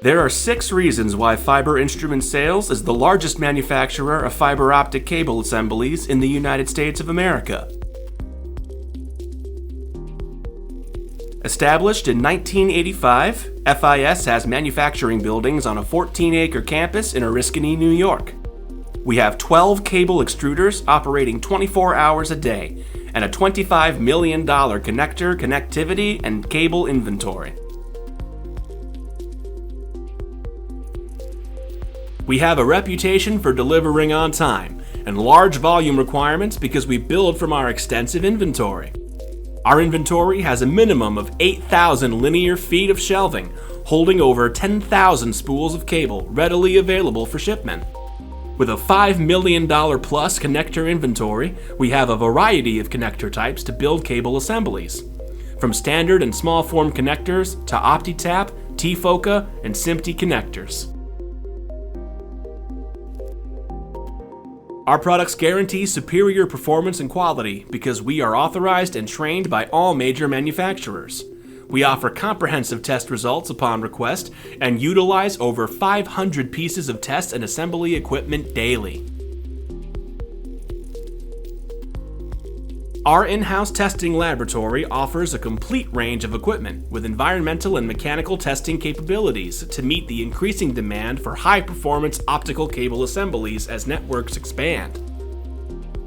There are 6 reasons why Fiber Instrument Sales is the largest manufacturer of fiber optic cable assemblies in the United States of America. Established in 1985, FIS has manufacturing buildings on a 14-acre campus in Oriskany, New York. We have 12 cable extruders operating 24 hours a day and a $25 million connector, connectivity, and cable inventory. We have a reputation for delivering on time and large volume requirements because we build from our extensive inventory. Our inventory has a minimum of 8,000 linear feet of shelving, holding over 10,000 spools of cable readily available for shipment. With a $5 million plus connector inventory, we have a variety of connector types to build cable assemblies, from standard and small form connectors to OptiTap, T-Foca, and SMPTE connectors. Our products guarantee superior performance and quality because we are authorized and trained by all major manufacturers. We offer comprehensive test results upon request and utilize over 500 pieces of test and assembly equipment daily. Our in-house testing laboratory offers a complete range of equipment with environmental and mechanical testing capabilities to meet the increasing demand for high-performance optical cable assemblies as networks expand.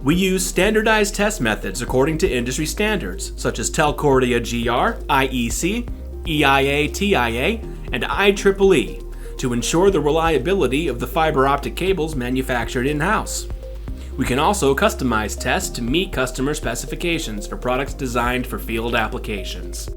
We use standardized test methods according to industry standards such as Telcordia GR, IEC, EIA TIA, and IEEE to ensure the reliability of the fiber optic cables manufactured in-house. We can also customize tests to meet customer specifications for products designed for field applications.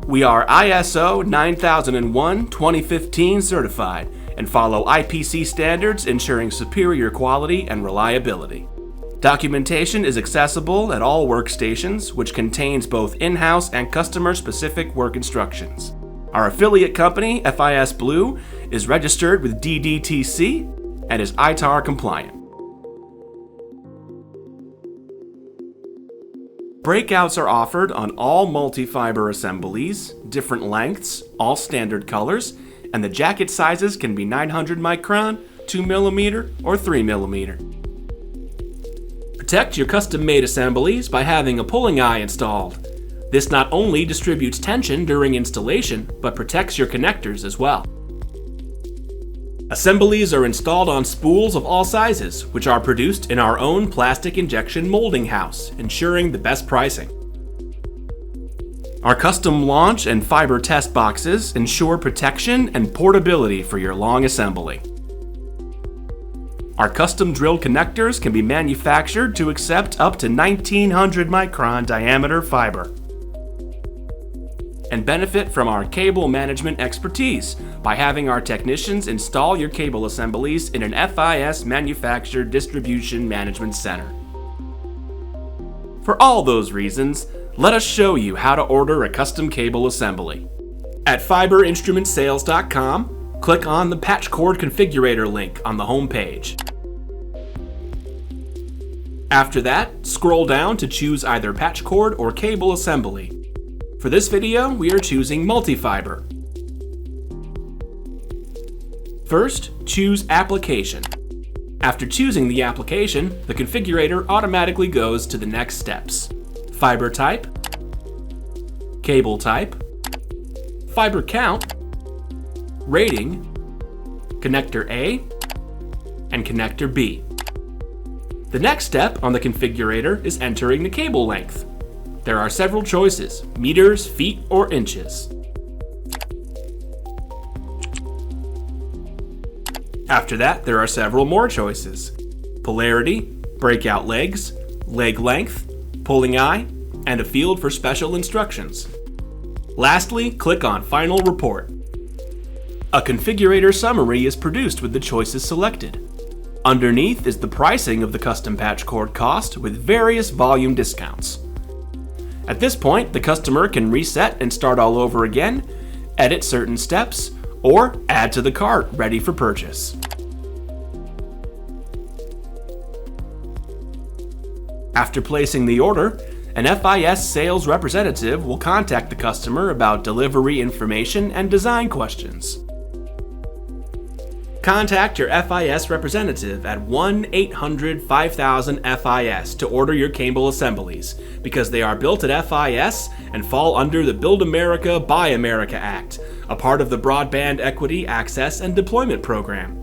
We are ISO 9001:2015 certified and follow IPC standards ensuring superior quality and reliability. Documentation is accessible at all workstations, which contains both in-house and customer-specific work instructions. Our affiliate company, FIS Blue, is registered with DDTC and is ITAR compliant. Breakouts are offered on all multi-fiber assemblies, different lengths, all standard colors, and the jacket sizes can be 900 micron, 2mm, or 3mm. Protect your custom-made assemblies by having a pulling eye installed. This not only distributes tension during installation, but protects your connectors as well. Assemblies are installed on spools of all sizes, which are produced in our own plastic injection molding house, ensuring the best pricing. Our custom launch and fiber test boxes ensure protection and portability for your long assembly. Our custom drilled connectors can be manufactured to accept up to 1900 micron diameter fiber, and benefit from our cable management expertise by having our technicians install your cable assemblies in an FIS manufactured distribution management center. For all those reasons, let us show you how to order a custom cable assembly. At fiberinstrumentsales.com, click on the patch cord configurator link on the home page. After that, scroll down to choose either patch cord or cable assembly. For this video, we are choosing multi-fiber. First, choose Application. After choosing the application, the configurator automatically goes to the next steps: fiber type, cable type, fiber count, rating, connector A, and connector B. The next step on the configurator is entering the cable length. There are several choices: meters, feet, or inches. After that, there are several more choices: polarity, breakout legs, leg length, pulling eye, and a field for special instructions. Lastly, click on Final Report. A configurator summary is produced with the choices selected. Underneath is the pricing of the custom patch cord cost with various volume discounts. At this point, the customer can reset and start all over again, edit certain steps, or add to the cart ready for purchase. After placing the order, An FIS sales representative will contact the customer about delivery information and design questions. Contact your FIS representative at 1-800-5000-FIS to order your cable assemblies, because they are built at FIS and fall under the Build America, Buy America Act, a part of the Broadband Equity, Access, and Deployment Program.